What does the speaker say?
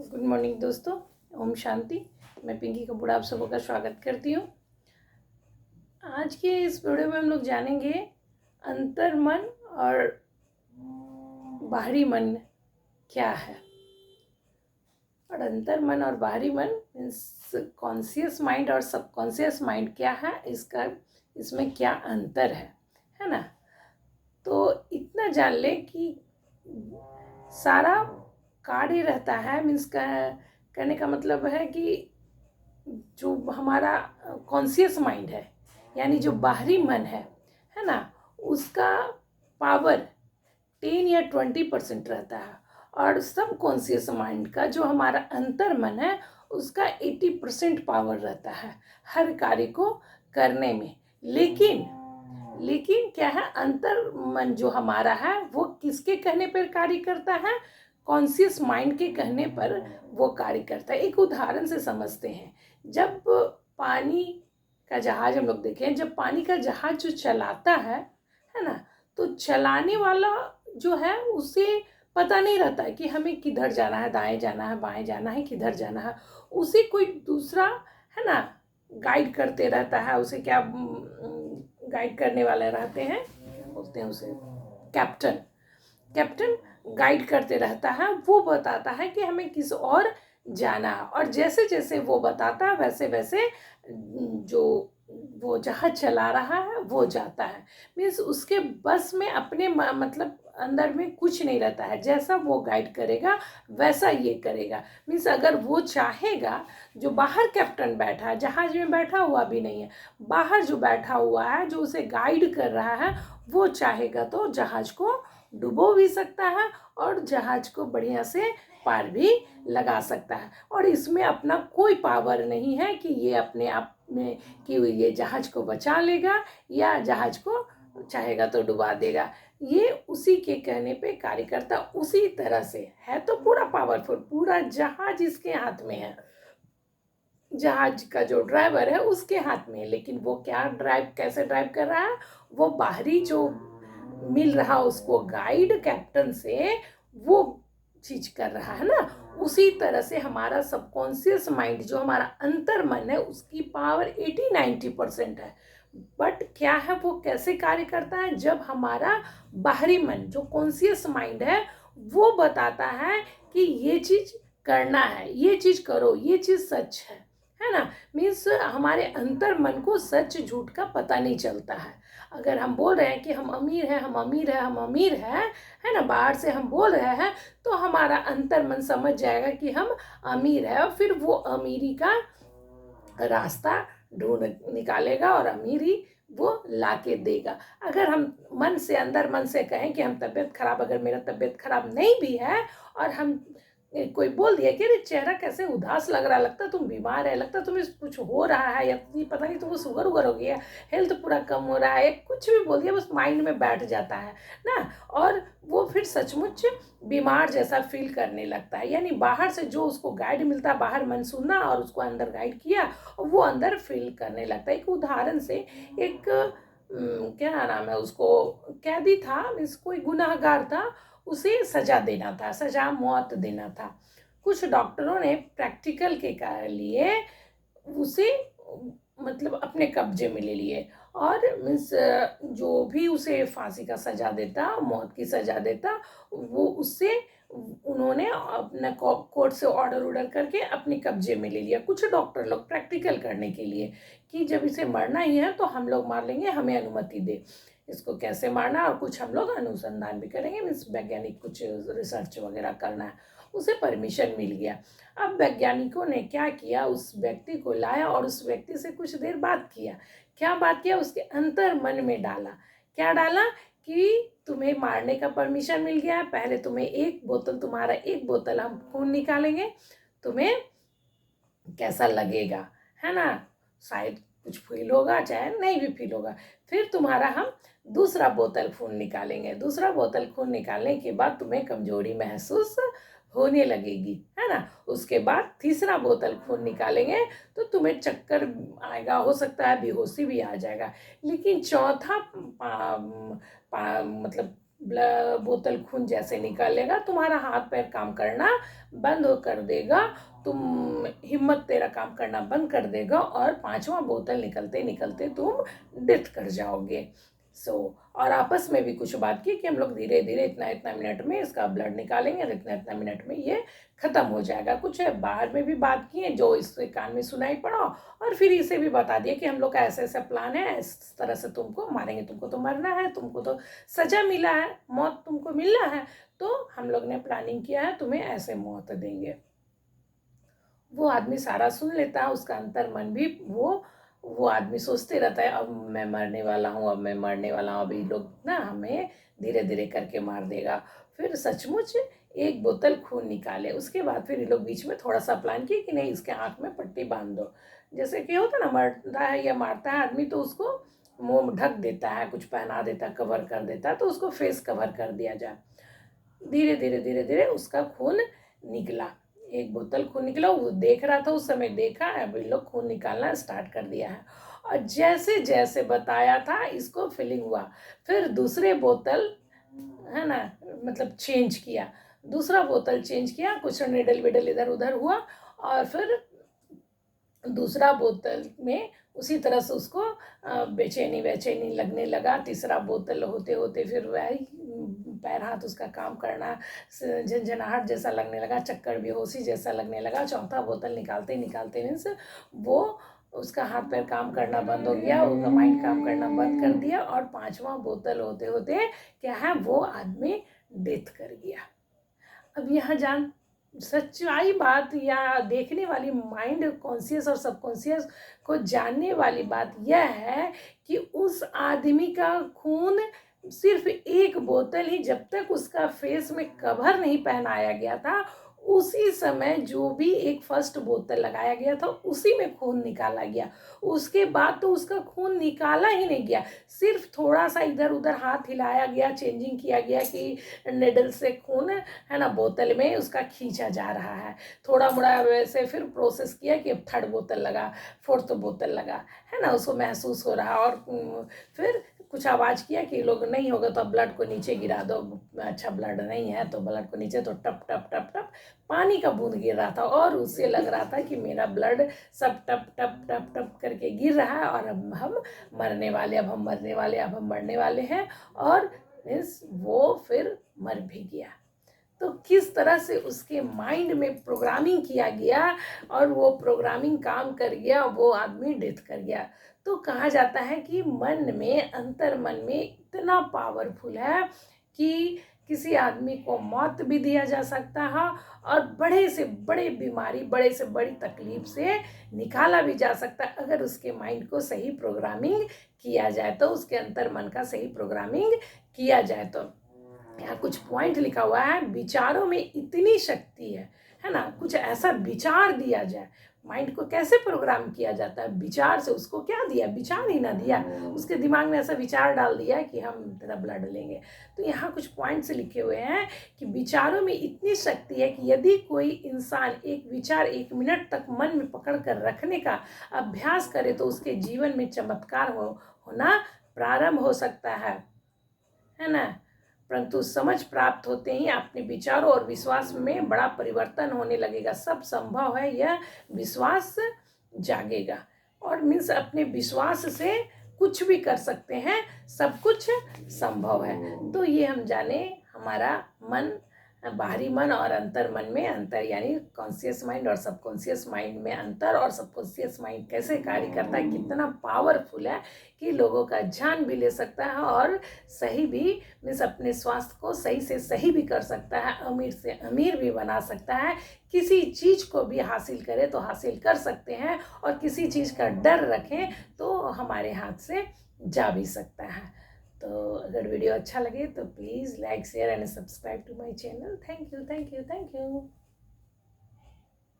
Good morning दोस्तों, ओम शांति। मैं पिंकी कपूर आप सबों का स्वागत करती हूँ। आज के इस वीडियो में हम लोग जानेंगे अंतर मन और बाहरी मन क्या है। और अंतर मन और बाहरी मन मीन्स कॉन्शियस माइंड और सबकॉन्शियस माइंड क्या है, इसमें क्या अंतर है ना। तो इतना जान ले कि सारा कार्य रहता है, मीन्स कहने का मतलब है कि जो हमारा कॉन्शियस माइंड है यानी जो बाहरी मन है ना, उसका पावर 10 या 20% रहता है। और सब कॉन्शियस माइंड का जो हमारा अंतर मन है उसका 80% पावर रहता है हर कार्य को करने में। लेकिन क्या है, अंतर मन जो हमारा है वो किसके कहने पर कार्य करता है? कॉन्शियस माइंड के कहने पर वो कार्य करता है। एक उदाहरण से समझते हैं। जब पानी का जहाज हम लोग देखें, जब पानी का जहाज जो चलाता है ना, तो चलाने वाला जो है उसे पता नहीं रहता है कि हमें किधर जाना है, दाएं जाना है, बाएं जाना है, किधर जाना है। उसे कोई दूसरा है ना गाइड करते रहता है। उसे क्या गाइड करने वाले रहते हैं, बोलते हैं उसे कैप्टन। कैप्टन गाइड करते रहता है, वो बताता है कि हमें किस और जाना है। और जैसे जैसे वो बताता है वैसे वैसे जो वो जहाज चला रहा है वो जाता है। मीन्स उसके बस में अपने मतलब अंदर में कुछ नहीं रहता है। जैसा वो गाइड करेगा वैसा ये करेगा। मीन्स अगर वो चाहेगा, जो बाहर कैप्टन बैठा है, जहाज में बैठा हुआ भी नहीं है, बाहर जो बैठा हुआ है जो उसे गाइड कर रहा है, वो चाहेगा तो जहाज को डुबो भी सकता है और जहाज को बढ़िया से पार भी लगा सकता है। और इसमें अपना कोई पावर नहीं है कि ये अपने आप में कि ये जहाज को बचा लेगा या जहाज को चाहेगा तो डुबा देगा। ये उसी के कहने पे कार्य करता उसी तरह से है। तो पूरा पावरफुल, पूरा जहाज इसके हाथ में है। जहाज का जो ड्राइवर है उसके हाथ में है, लेकिन वो कैसे ड्राइव कर रहा है? वो बाहरी जो मिल रहा उसको गाइड कैप्टन से, वो चीज कर रहा है ना। उसी तरह से हमारा सबकॉन्शियस माइंड जो हमारा अंतर मन है उसकी पावर 80-90% है। बट क्या है, वो कैसे कार्य करता है? जब हमारा बाहरी मन जो कॉन्शियस माइंड है वो बताता है कि ये चीज करना है, ये चीज करो, ये चीज सच है ना। मीन्स हमारे अंतर मन को सच झूठ का पता नहीं चलता है। अगर हम बोल रहे हैं कि हम अमीर हैं, हम अमीर हैं, हम अमीर हैं, है ना, बाहर से हम बोल रहे हैं, तो हमारा अंतर मन समझ जाएगा कि हम अमीर है और फिर वो अमीरी का रास्ता ढूंढ निकालेगा और अमीरी वो लाके देगा। अगर हम अंदर मन से कहें कि हम तबीयत खराब, अगर मेरा तबीयत खराब नहीं भी है और हम कोई बोल दिया कि अरे चेहरा कैसे उदास लग रहा, लगता तुम बीमार है, लगता तुम्हें कुछ हो रहा है, या पता नहीं तुमको शुगर उगर हो गया, हेल्थ पूरा कम हो रहा है, कुछ भी बोल दिया बस माइंड में बैठ जाता है ना। और वो फिर सचमुच बीमार जैसा फील करने लगता है। यानी बाहर से जो उसको गाइड मिलता है, बाहर मन सुना और उसको अंदर गाइड किया, वो अंदर फील करने लगता है। एक उदाहरण से, एक क्या नाम है उसको, कैदी था, मीन्स कोई गुनाहगार था, उसे सजा देना था, सजा मौत देना था। कुछ डॉक्टरों ने प्रैक्टिकल के लिए उसे मतलब अपने कब्जे में ले लिए और मीन्स जो भी उसे फांसी का सजा देता, मौत की सजा देता, वो उससे उन्होंने अपना कोर्ट से ऑर्डर करके अपने कब्जे में ले लिया। कुछ डॉक्टर लोग प्रैक्टिकल करने के लिए कि जब इसे मरना ही है तो हम लोग मार लेंगे, हमें अनुमति दे, इसको कैसे मारना, और कुछ हम लोग अनुसंधान भी करेंगे, मीन्स वैज्ञानिक कुछ रिसर्च वगैरह करना है। उसे परमिशन मिल गया। अब वैज्ञानिकों ने क्या किया, उस व्यक्ति को लाया और उस व्यक्ति से कुछ देर बात किया। क्या बात किया? उसके अंतर मन में डाला। क्या डाला? कि तुम्हें मारने का परमिशन मिल गया है, पहले तुम्हें तुम्हारा एक बोतल हम खून निकालेंगे, तुम्हें कैसा लगेगा, है ना? शायद कुछ फील होगा, चाहे नहीं भी फील होगा। फिर तुम्हारा हम दूसरा बोतल खून निकालेंगे। दूसरा बोतल खून निकालने के बाद तुम्हें कमजोरी महसूस होने लगेगी, है ना। उसके बाद तीसरा बोतल खून निकालेंगे तो तुम्हें चक्कर आएगा, हो सकता है बेहोशी भी आ जाएगा। लेकिन चौथा मतलब बोतल खून जैसे निकालेगा, तुम्हारा हाथ पैर काम करना बंद कर देगा, तुम हिम्मत तेरा काम करना बंद कर देगा, और 5वां बोतल निकलते निकलते तुम डेथ कर जाओगे। और आपस में भी कुछ बात की कि हम लोग धीरे धीरे इतना इतना मिनट में इसका ब्लड निकालेंगे और इतना इतना मिनट में ये ख़त्म हो जाएगा। कुछ बाहर में भी बात की है जो इसके कान में सुनाई पड़ा, और फिर इसे भी बता दिया कि हम लोग का ऐसा ऐसा प्लान है, इस तरह से तुमको मारेंगे, तुमको तो मरना है, तुमको तो सज़ा मिला है, मौत तुमको मिलना है, तो हम लोग ने प्लानिंग किया है, तुम्हें ऐसे मौत देंगे। वो आदमी सारा सुन लेता है, उसका अंतर मन भी वो आदमी सोचते रहता है अब मैं मरने वाला हूँ, अब मैं मरने वाला हूँ, अभी लोग ना हमें धीरे धीरे करके मार देगा। फिर सचमुच एक बोतल खून निकाले। उसके बाद फिर ये लोग बीच में थोड़ा सा प्लान किए कि नहीं इसके आँख में पट्टी बांध दो। जैसे कि होता ना मरता है या मारता है आदमी तो उसको मुंह ढक देता है, कुछ पहना देता है, कवर कर देता है, तो उसको फेस कवर कर दिया जाए। धीरे धीरे धीरे धीरे उसका खून निकला, एक बोतल खून निकला। वो देख रहा था, उस समय देखा, अब इन लोग खून निकालना स्टार्ट कर दिया है। और जैसे जैसे बताया था इसको फीलिंग हुआ, फिर दूसरे बोतल है ना, मतलब चेंज किया, दूसरा बोतल चेंज किया, कुछ निडल विडल इधर उधर हुआ, और फिर दूसरा बोतल में उसी तरह से उसको बेचैनी वैचैनी लगने लगा। तीसरा बोतल होते होते फिर वही पैर हाथ उसका काम करना झंझनाहट जैसा लगने लगा, चक्कर बेहोशी जैसा लगने लगा। चौथा बोतल निकालते निकालते मीन्स वो उसका हाथ पैर काम करना बंद हो गया, उसका माइंड काम करना बंद कर दिया, और 5वां बोतल होते होते क्या है, वो आदमी डेथ कर गया। अब यहाँ जान सच्चाई बात या देखने वाली माइंड कॉन्शियस और सबकॉन्शियस को जानने वाली बात यह है कि उस आदमी का खून सिर्फ एक बोतल ही, जब तक उसका फेस में कवर नहीं पहनाया गया था, उसी समय जो भी एक फर्स्ट बोतल लगाया गया था उसी में खून निकाला गया। उसके बाद तो उसका खून निकाला ही नहीं गया, सिर्फ थोड़ा सा इधर उधर हाथ हिलाया गया, चेंजिंग किया गया कि निडल से खून है ना बोतल में उसका खींचा जा रहा है। थोड़ा मोड़ा वैसे फिर प्रोसेस किया कि अब 3rd बोतल लगा, 4th बोतल लगा, है ना, उसको महसूस हो रहा। और फिर कुछ आवाज़ किया कि लोग नहीं होगा तो अब ब्लड को नीचे गिरा दो, अच्छा ब्लड नहीं है तो ब्लड को नीचे, तो टप टप टप टप पानी का बूंद गिर रहा था, और उससे लग रहा था कि मेरा ब्लड सब टप टप टप टप करके गिर रहा है, और अब हम मरने वाले, अब हम मरने वाले, अब हम मरने वाले हैं। और मीन्स वो फिर मर भी गया। तो किस तरह से उसके माइंड में प्रोग्रामिंग किया गया, और वो प्रोग्रामिंग काम कर गया, वो आदमी डेथ कर गया। तो कहा जाता है कि मन में, अंतर मन में इतना पावरफुल है कि किसी आदमी को मौत भी दिया जा सकता है, और बड़े से बड़े बीमारी, बड़े से बड़ी तकलीफ से निकाला भी जा सकता है, अगर उसके माइंड को सही प्रोग्रामिंग किया जाए तो, उसके अंतर मन का सही प्रोग्रामिंग किया जाए तो। यहाँ कुछ पॉइंट लिखा हुआ है, विचारों में इतनी शक्ति है ना, कुछ ऐसा विचार दिया जाए। माइंड को कैसे प्रोग्राम किया जाता है, विचार से। उसको क्या दिया, विचार ही ना दिया, उसके दिमाग में ऐसा विचार डाल दिया कि हम तेरा ब्लड लेंगे। तो यहाँ कुछ पॉइंट्स लिखे हुए हैं कि विचारों में इतनी शक्ति है कि यदि कोई इंसान एक विचार 1 मिनट तक मन में पकड़ कर रखने का अभ्यास करे तो उसके जीवन में चमत्कार होना प्रारंभ हो सकता है ना। परंतु समझ प्राप्त होते ही अपने विचारों और विश्वास में बड़ा परिवर्तन होने लगेगा। सब संभव है, यह विश्वास जागेगा। और मीन्स अपने विश्वास से कुछ भी कर सकते हैं, सब कुछ संभव है। तो ये हम जाने हमारा मन, बाहरी मन और अंतर मन में अंतर, यानी कॉन्शियस माइंड और सबकॉन्शियस माइंड में अंतर, और सबकॉन्शियस माइंड कैसे कार्य करता है, कितना पावरफुल है कि लोगों का जान भी ले सकता है, और सही भी मीन्स अपने स्वास्थ्य को सही से सही भी कर सकता है, अमीर से अमीर भी बना सकता है। किसी चीज़ को भी हासिल करें तो हासिल कर सकते हैं, और किसी चीज़ का डर रखें तो हमारे हाथ से जा भी सकता है। तो अगर वीडियो अच्छा लगे तो please like share and subscribe to my channel. Thank you thank you thank you.